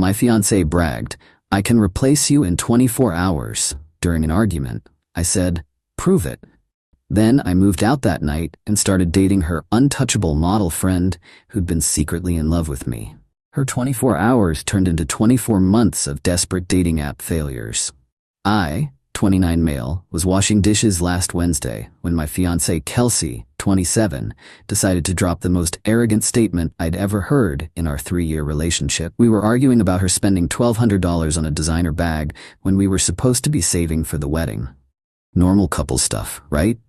My fiancé bragged, "I can replace you in 24 hours." During an argument, I said, "Prove it." Then I moved out that night and started dating her untouchable model friend who'd been secretly in love with me. Her 24 hours turned into 24 months of desperate dating app failures. I, 29 male, was washing dishes last Wednesday when my fiancée Kelsey, 27, decided to drop the most arrogant statement I'd ever heard in our 3-year relationship. We were arguing about her spending $1,200 on a designer bag when we were supposed to be saving for the wedding. Normal couple stuff, right?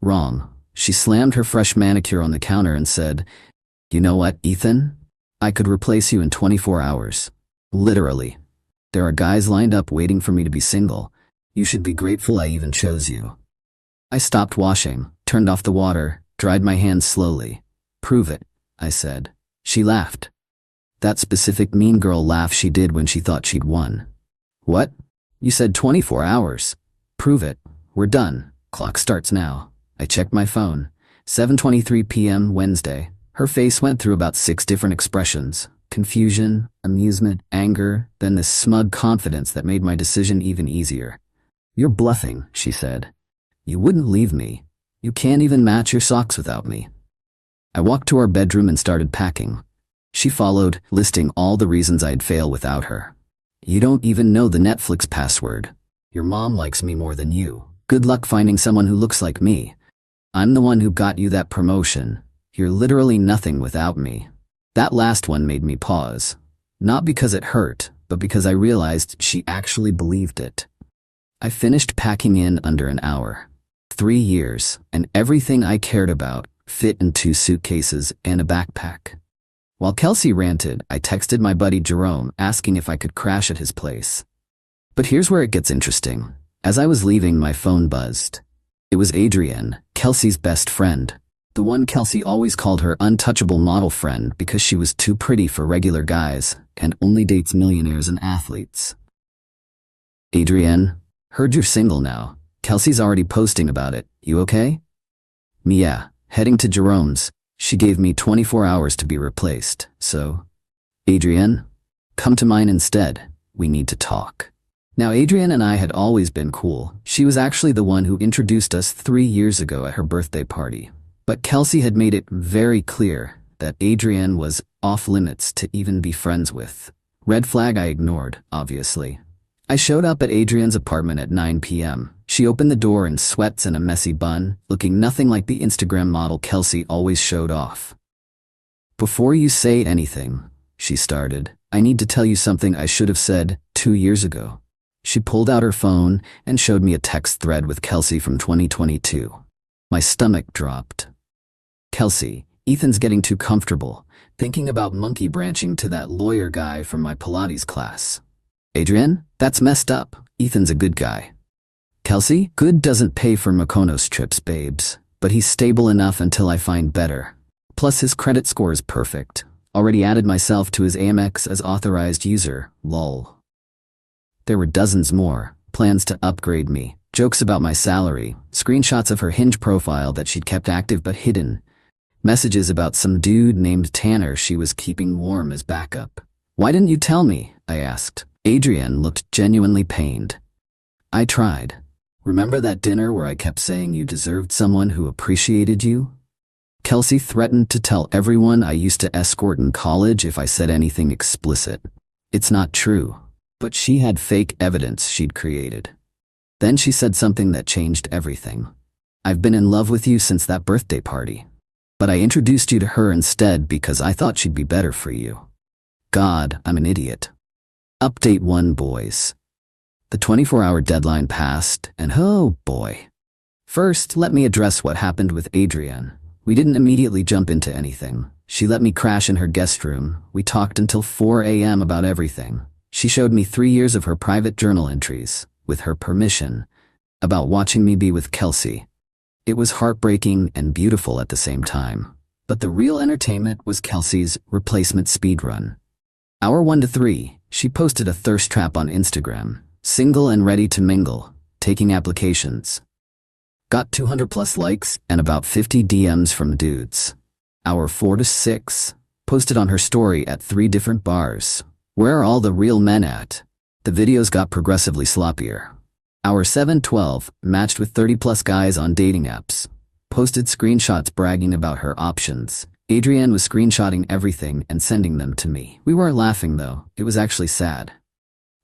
Wrong. She slammed her fresh manicure on the counter and said, "You know what, Ethan? I could replace you in 24 hours. Literally. There are guys lined up waiting for me to be single. You should be grateful I even chose you." I stopped washing, turned off the water, dried my hands slowly. "Prove it," I said. She laughed. That specific mean girl laugh she did when she thought she'd won. "What? You said 24 hours. Prove it. We're done. Clock starts now." I checked my phone. 7:23 p.m. Wednesday. Her face went through about 6 different expressions. Confusion, amusement, anger, then this smug confidence that made my decision even easier. "You're bluffing," she said. "You wouldn't leave me. You can't even match your socks without me." I walked to our bedroom and started packing. She followed, listing all the reasons I'd fail without her. "You don't even know the Netflix password. Your mom likes me more than you. Good luck finding someone who looks like me. I'm the one who got you that promotion. You're literally nothing without me." That last one made me pause. Not because it hurt, but because I realized she actually believed it. I finished packing in under an hour. 3 years, and everything I cared about fit in 2 suitcases and a backpack. While Kelsey ranted, I texted my buddy Jerome asking if I could crash at his place. But here's where it gets interesting. As I was leaving, my phone buzzed. It was Adrienne, Kelsey's best friend. The one Kelsey always called her untouchable model friend because she was too pretty for regular guys and only dates millionaires and athletes. "Adrienne, heard you're single now. Kelsey's already posting about it. You okay?" "Yeah, heading to Jerome's. She gave me 24 hours to be replaced, so..." "Adrienne, come to mine instead. We need to talk." Now, Adrienne and I had always been cool. She was actually the one who introduced us 3 years ago at her birthday party. But Kelsey had made it very clear that Adrienne was off limits to even be friends with. Red flag I ignored, obviously. I showed up at Adrienne's apartment at 9 p.m. She opened the door in sweats and a messy bun, looking nothing like the Instagram model Kelsey always showed off. "Before you say anything," she started, "I need to tell you something I should have said 2 years ago." She pulled out her phone and showed me a text thread with Kelsey from 2022. My stomach dropped. "Kelsey, Ethan's getting too comfortable, thinking about monkey branching to that lawyer guy from my Pilates class." "Adrienne, that's messed up. Ethan's a good guy." "Kelsey, good doesn't pay for Mykonos trips, babes, but he's stable enough until I find better. Plus his credit score is perfect. Already added myself to his Amex as authorized user, lol." There were dozens more, plans to upgrade me, jokes about my salary, screenshots of her Hinge profile that she'd kept active but hidden, messages about some dude named Tanner she was keeping warm as backup. "Why didn't you tell me?" I asked. Adrienne looked genuinely pained. "I tried. Remember that dinner where I kept saying you deserved someone who appreciated you?" Kelsey threatened to tell everyone I used to escort in college if I said anything explicit. It's not true, but she had fake evidence she'd created. Then she said something that changed everything. "I've been in love with you since that birthday party. But I introduced you to her instead because I thought she'd be better for you." God, I'm an idiot. Update 1, boys. The 24-hour deadline passed, and oh boy. First, let me address what happened with Adrienne. We didn't immediately jump into anything. She let me crash in her guest room. We talked until 4 a.m. about everything. She showed me 3 years of her private journal entries, with her permission, about watching me be with Kelsey. It was heartbreaking and beautiful at the same time. But the real entertainment was Kelsey's replacement speedrun. Hour 1 to 3, she posted a thirst trap on Instagram, single and ready to mingle, taking applications. Got 200 plus likes and about 50 DMs from dudes. Hour 4 to 6, posted on her story at 3 different bars. Where are all the real men at? The videos got progressively sloppier. Our 712 matched with 30-plus guys on dating apps. Posted screenshots bragging about her options. Adrienne was screenshotting everything and sending them to me. We weren't laughing though, it was actually sad.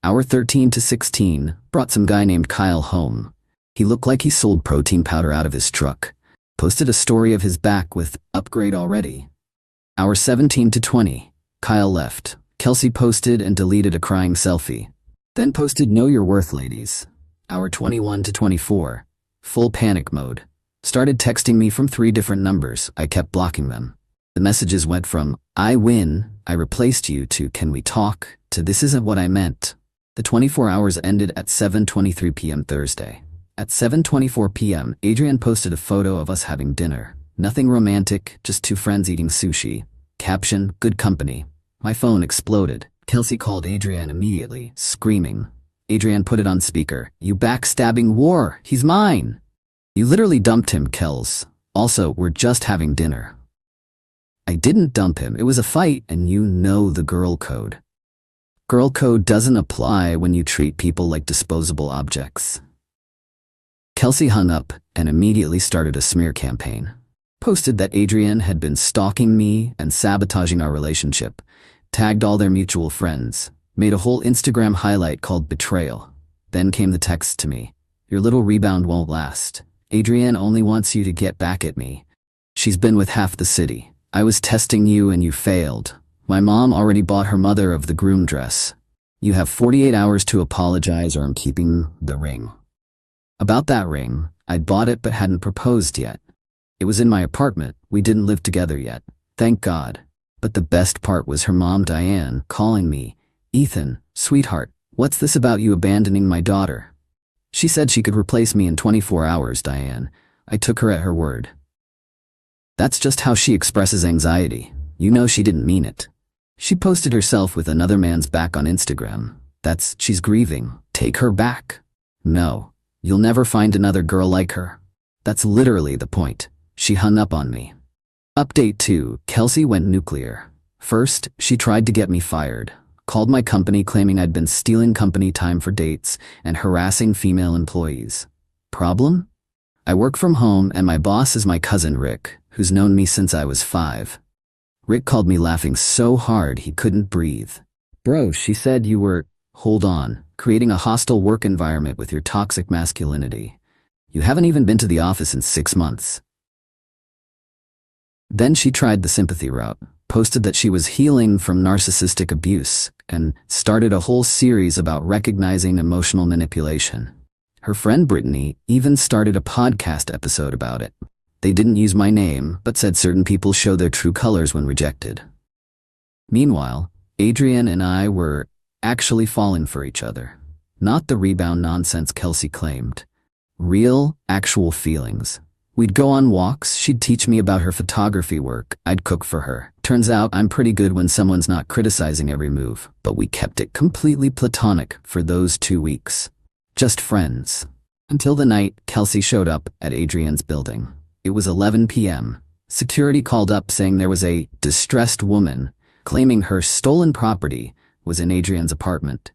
Our 13 to 16 brought some guy named Kyle home. He looked like he sold protein powder out of his truck. Posted a story of his back with upgrade already. Our 17 to 20, Kyle left. Kelsey posted and deleted a crying selfie. Then posted know your worth ladies. Our 21 to 24, full panic mode. Started texting me from 3 different numbers. I kept blocking them. The messages went from, I win, I replaced you, to can we talk, to this isn't what I meant. The 24 hours ended at 7:23 p.m. Thursday. At 7:24 p.m., Adrienne posted a photo of us having dinner. Nothing romantic, just 2 friends eating sushi. Caption, good company. My phone exploded. Kelsey called Adrienne immediately, screaming. Adrienne put it on speaker. You backstabbing whore, he's mine. You literally dumped him, Kels. Also, we're just having dinner. I didn't dump him, it was a fight, and you know the girl code. Girl code doesn't apply when you treat people like disposable objects. Kelsey hung up and immediately started a smear campaign. Posted that Adrienne had been stalking me and sabotaging our relationship. Tagged all their mutual friends. Made a whole Instagram highlight called Betrayal. Then came the text to me. Your little rebound won't last. Adrienne only wants you to get back at me. She's been with half the city. I was testing you and you failed. My mom already bought her mother of the groom dress. You have 48 hours to apologize or I'm keeping the ring. About that ring, I'd bought it but hadn't proposed yet. It was in my apartment, we didn't live together yet. Thank God. But the best part was her mom Diane calling me, Ethan, sweetheart, what's this about you abandoning my daughter? She said she could replace me in 24 hours, Diane. I took her at her word. That's just how she expresses anxiety. You know she didn't mean it. She posted herself with another man's back on Instagram. She's grieving. Take her back. No, you'll never find another girl like her. That's literally the point. She hung up on me. Update 2, Kelsey went nuclear. First, she tried to get me fired. Called my company claiming I'd been stealing company time for dates and harassing female employees. Problem? I work from home and my boss is my cousin Rick, who's known me since I was 5. Rick called me laughing so hard he couldn't breathe. Bro, she said you were, hold on, creating a hostile work environment with your toxic masculinity. You haven't even been to the office in 6 months. Then she tried the sympathy route, posted that she was healing from narcissistic abuse, and started a whole series about recognizing emotional manipulation. Her friend Brittany even started a podcast episode about it. They didn't use my name, but said certain people show their true colors when rejected. Meanwhile, Adrienne and I were actually falling for each other. Not the rebound nonsense Kelsey claimed. Real, actual feelings. We'd go on walks, she'd teach me about her photography work, I'd cook for her. Turns out I'm pretty good when someone's not criticizing every move, but we kept it completely platonic for those 2 weeks. Just friends. Until the night Kelsey showed up at Adrienne's building. It was 11 p.m. Security called up saying there was a distressed woman claiming her stolen property was in Adrienne's apartment.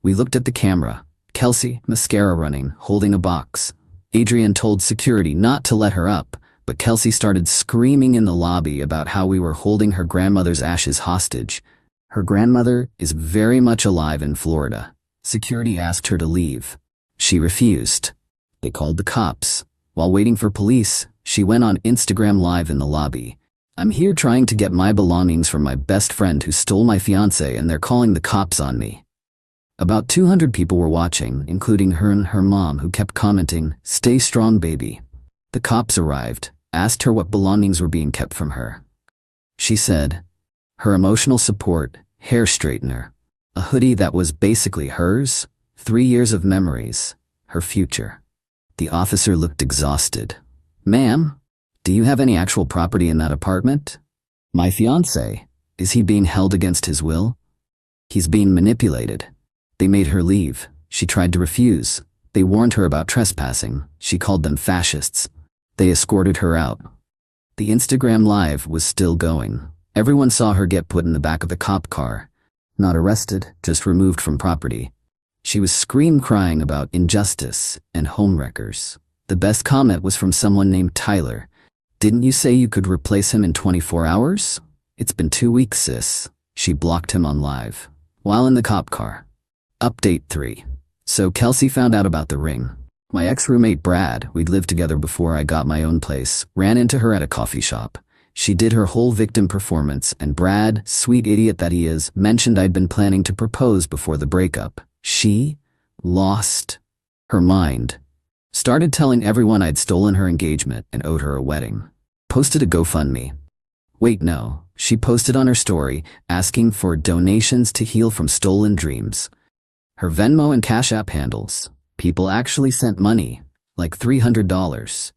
We looked at the camera. Kelsey, mascara running, holding a box. Adrienne told security not to let her up, but Kelsey started screaming in the lobby about how we were holding her grandmother's ashes hostage. Her grandmother is very much alive in Florida. Security asked her to leave. She refused. They called the cops. While waiting for police, she went on Instagram Live in the lobby. I'm here trying to get my belongings from my best friend who stole my fiancé and they're calling the cops on me. About 200 people were watching, including her and her mom, who kept commenting, "Stay strong, baby." The cops arrived, asked her what belongings were being kept from her. She said, her emotional support, hair straightener, a hoodie that was basically hers, 3 years of memories, her future. The officer looked exhausted. "Ma'am, do you have any actual property in that apartment?" "My fiancé, is he being held against his will?" "He's being manipulated." They made her leave. She tried to refuse. They warned her about trespassing. She called them fascists. They escorted her out. The Instagram Live was still going. Everyone saw her get put in the back of the cop car. Not arrested, just removed from property. She was scream-crying about injustice and homewreckers. The best comment was from someone named Tyler. "Didn't you say you could replace him in 24 hours? It's been 2 weeks, sis." She blocked him on live. While in the cop car. Update 3. So Kelsey found out about the ring. My ex-roommate Brad, we'd lived together before I got my own place, ran into her at a coffee shop. She did her whole victim performance, and Brad, sweet idiot that he is, mentioned I'd been planning to propose before the breakup. She lost her mind. Started telling everyone I'd stolen her engagement and owed her a wedding. Posted a GoFundMe. Wait, no. She posted on her story, asking for donations to heal from stolen dreams. Her Venmo and Cash App handles. People actually sent money, like $300.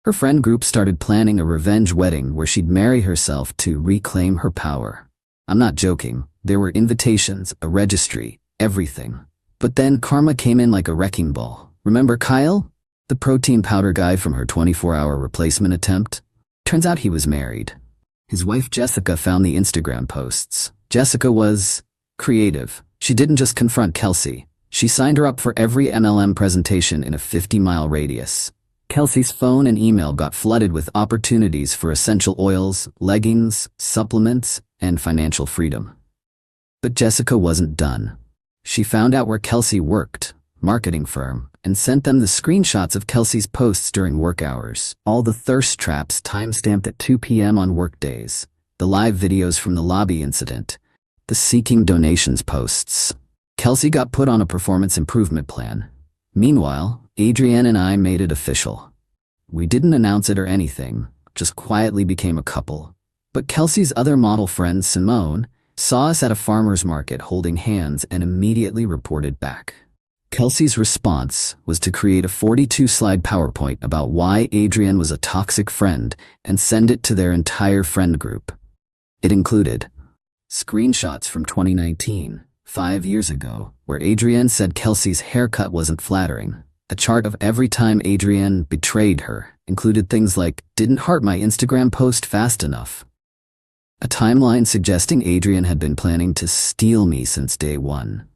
Her friend group started planning a revenge wedding where she'd marry herself to reclaim her power. I'm not joking. There were invitations, a registry, everything. But then karma came in like a wrecking ball. Remember Kyle? The protein powder guy from her 24-hour replacement attempt? Turns out he was married. His wife Jessica found the Instagram posts. Jessica was creative. She didn't just confront Kelsey. She signed her up for every MLM presentation in a 50-mile radius. Kelsey's phone and email got flooded with opportunities for essential oils, leggings, supplements, and financial freedom. But Jessica wasn't done. She found out where Kelsey worked, marketing firm, and sent them the screenshots of Kelsey's posts during work hours. All the thirst traps timestamped at 2 p.m. on work days. The live videos from the lobby incident. The seeking donations posts. Kelsey got put on a performance improvement plan. Meanwhile, Adrienne and I made it official. We didn't announce it or anything, just quietly became a couple. But Kelsey's other model friend, Simone, saw us at a farmer's market holding hands and immediately reported back. Kelsey's response was to create a 42-slide PowerPoint about why Adrienne was a toxic friend and send it to their entire friend group. It included screenshots from 2019, 5 years ago, where Adrienne said Kelsey's haircut wasn't flattering. A chart of every time Adrienne betrayed her, included things like, "Didn't heart my Instagram post fast enough." A timeline suggesting Adrienne had been planning to steal me since day one.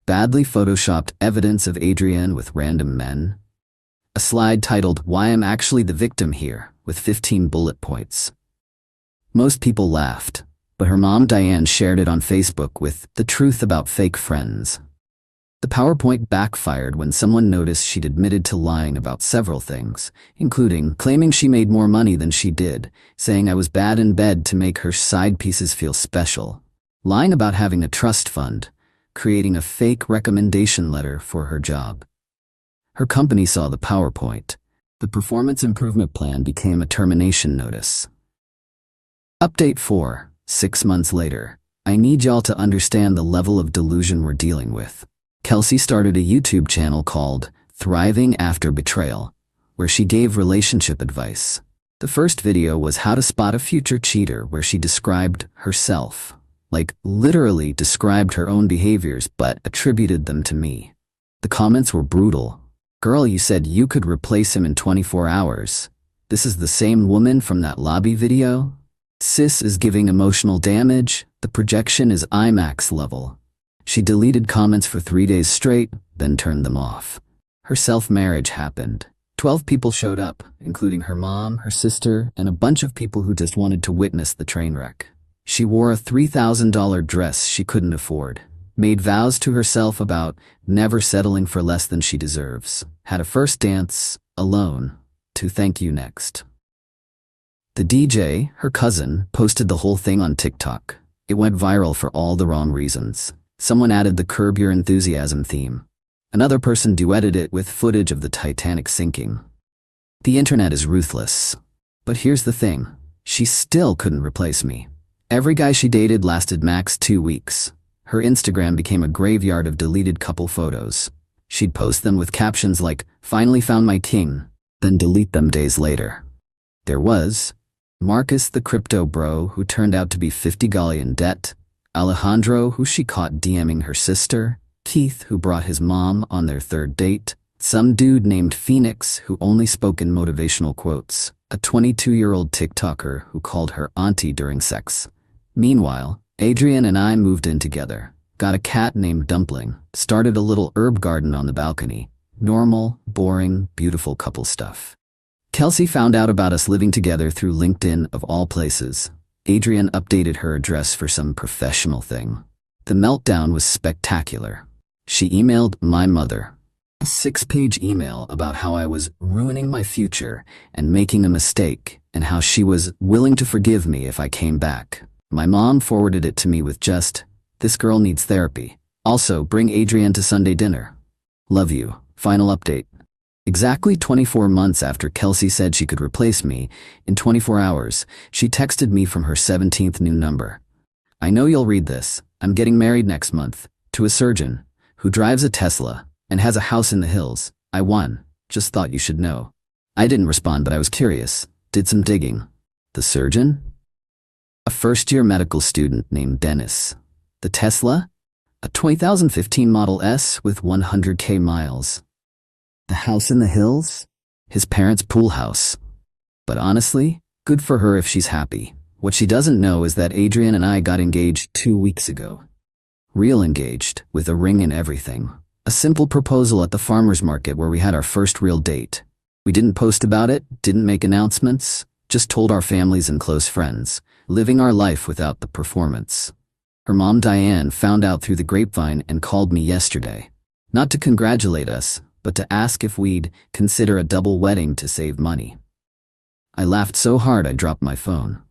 Badly photoshopped evidence of Adrienne with random men. A slide titled, "Why I'm Actually the Victim Here," with 15 bullet points. Most people laughed, but her mom Diane shared it on Facebook with "The Truth About Fake Friends." The PowerPoint backfired when someone noticed she'd admitted to lying about several things, including claiming she made more money than she did, saying I was bad in bed to make her side pieces feel special, lying about having a trust fund, creating a fake recommendation letter for her job. Her company saw the PowerPoint. The performance improvement plan became a termination notice. Update 4. 6 months later. I need y'all to understand the level of delusion we're dealing with. Kelsey started a YouTube channel called Thriving After Betrayal, where she gave relationship advice. The first video was how to spot a future cheater, where she described herself, like literally described her own behaviors but attributed them to me. The comments were brutal. "Girl, you said you could replace him in 24 hours. This is the same woman from that lobby video? Sis is giving emotional damage. The projection is IMAX level." She deleted comments for 3 days straight, then turned them off. Her self-marriage happened. 12 people showed up, including her mom, her sister, and a bunch of people who just wanted to witness the train wreck. She wore a $3,000 dress she couldn't afford, made vows to herself about never settling for less than she deserves, had a first dance, alone, to thank you next. The DJ, her cousin, posted the whole thing on TikTok. It went viral for all the wrong reasons. Someone added the Curb Your Enthusiasm theme. Another person duetted it with footage of the Titanic sinking. The internet is ruthless. But here's the thing. She still couldn't replace me. Every guy she dated lasted max 2 weeks. Her Instagram became a graveyard of deleted couple photos. She'd post them with captions like, "Finally found my king," then delete them days later. There was Marcus the crypto bro who turned out to be 50 galleon debt, Alejandro who she caught DMing her sister, Keith who brought his mom on their third date, some dude named Phoenix who only spoke in motivational quotes, a 22-year-old TikToker who called her auntie during sex. Meanwhile, Adrian and I moved in together, got a cat named Dumpling, started a little herb garden on the balcony. Normal, boring, beautiful couple stuff. Kelsey found out about us living together through LinkedIn of all places. Adrian updated her address for some professional thing. The meltdown was spectacular. She emailed my mother. A 6-page email about how I was ruining my future and making a mistake, and how she was willing to forgive me if I came back. My mom forwarded it to me with just, "This girl needs therapy. Also, bring Adrian to Sunday dinner. Love you. Final update." Exactly 24 months after Kelsey said she could replace me, in 24 hours, she texted me from her 17th new number. "I know you'll read this. I'm getting married next month, to a surgeon, who drives a Tesla, and has a house in the hills. I won. Just thought you should know." I didn't respond, but I was curious. Did some digging. The surgeon? A first-year medical student named Dennis. The Tesla? A 2015 Model S with 100K miles. The house in the hills? His parents' pool house. But honestly, good for her if she's happy. What she doesn't know is that Adrian and I got engaged 2 weeks ago. Real engaged, with a ring and everything. A simple proposal at the farmer's market where we had our first real date. We didn't post about it, didn't make announcements, just told our families and close friends, living our life without the performance. Her mom Diane found out through the grapevine and called me yesterday. Not to congratulate us, but to ask if we'd consider a double wedding to save money. I laughed so hard I dropped my phone.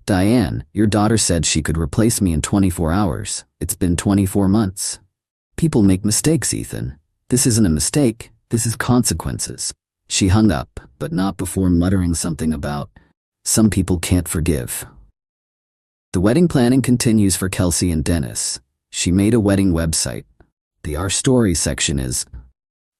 "Diane, your daughter said she could replace me in 24 hours. It's been 24 months. People make mistakes, Ethan. This isn't a mistake, this is consequences." She hung up, but not before muttering something about, "Some people can't forgive." The wedding planning continues for Kelsey and Dennis. She made a wedding website. The Our Story section is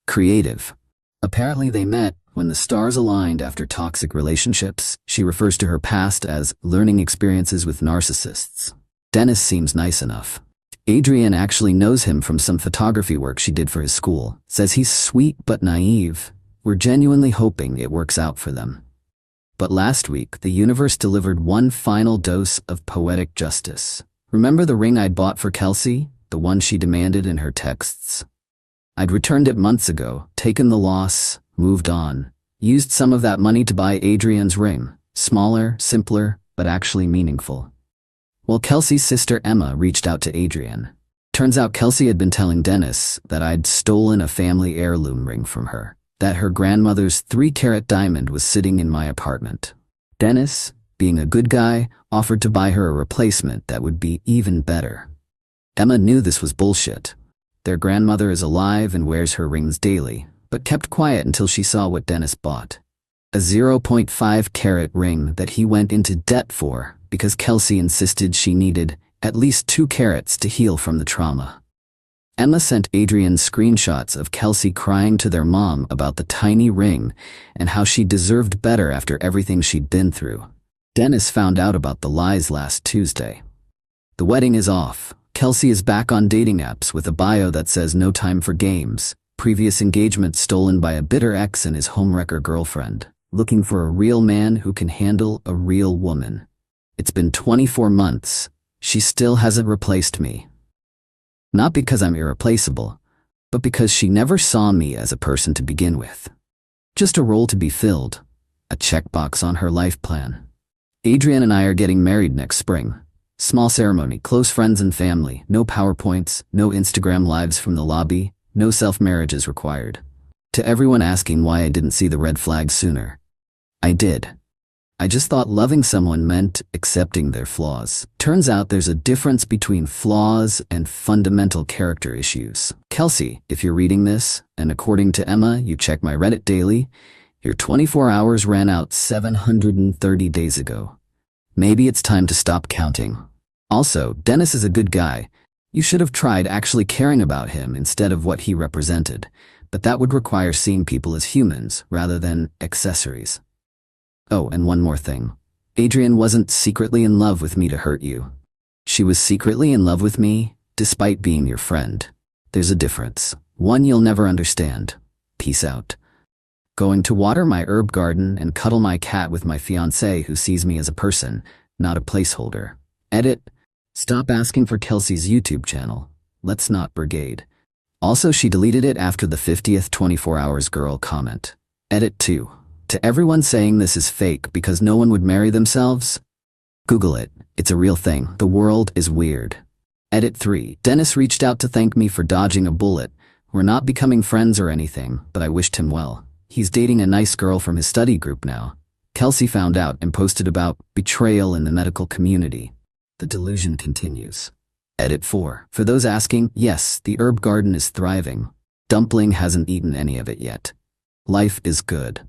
creative. Apparently they met when the stars aligned after toxic relationships. She refers to her past as learning experiences with narcissists. Dennis seems nice enough. Adrian actually knows him from some photography work she did for his school. Says he's sweet but naive. We're genuinely hoping it works out for them. But last week, the universe delivered one final dose of poetic justice. Remember the ring I'd bought for Kelsey? The one she demanded in her texts? I'd returned it months ago, taken the loss, moved on. Used some of that money to buy Adrian's ring. Smaller, simpler, but actually meaningful. Well, Kelsey's sister Emma reached out to Adrian. Turns out Kelsey had been telling Dennis that I'd stolen a family heirloom ring from her. That her grandmother's 3-carat diamond was sitting in my apartment. Dennis, being a good guy, offered to buy her a replacement that would be even better. Emma knew this was bullshit. Their grandmother is alive and wears her rings daily, but kept quiet until she saw what Dennis bought. A 0.5-carat ring that he went into debt for because Kelsey insisted she needed at least 2 carats to heal from the trauma. Emma sent Adrian screenshots of Kelsey crying to their mom about the tiny ring and how she deserved better after everything she'd been through. Dennis found out about the lies last Tuesday. The wedding is off. Kelsey is back on dating apps with a bio that says no time for games, previous engagement stolen by a bitter ex and his homewrecker girlfriend, looking for a real man who can handle a real woman. It's been 24 months. She still hasn't replaced me. Not because I'm irreplaceable, but because she never saw me as a person to begin with. Just a role to be filled, a checkbox on her life plan. Adrian and I are getting married next spring. Small ceremony, close friends and family, no PowerPoints, no Instagram lives from the lobby, no self-marriages required. To everyone asking why I didn't see the red flags sooner. I did. I just thought loving someone meant accepting their flaws. Turns out there's a difference between flaws and fundamental character issues. Kelsey, if you're reading this, and according to Emma, you check my Reddit daily, your 24 hours ran out 730 days ago. Maybe it's time to stop counting. Also, Dennis is a good guy. You should have tried actually caring about him instead of what he represented, but that would require seeing people as humans rather than accessories. Oh, and one more thing. Adrian wasn't secretly in love with me to hurt you. She was secretly in love with me, despite being your friend. There's a difference. One you'll never understand. Peace out. Going to water my herb garden and cuddle my cat with my fiancé who sees me as a person, not a placeholder. Edit. Stop asking for Kelsey's YouTube channel. Let's not brigade. Also, she deleted it after the 50th 24 hours girl comment. Edit 2. To everyone saying this is fake because no one would marry themselves, Google it. It's a real thing. The world is weird. Edit 3. Dennis reached out to thank me for dodging a bullet. We're not becoming friends or anything, but I wished him well. He's dating a nice girl from his study group now. Kelsey found out and posted about betrayal in the medical community. The delusion continues. Edit 4. For those asking, yes, the herb garden is thriving. Dumpling hasn't eaten any of it yet. Life is good.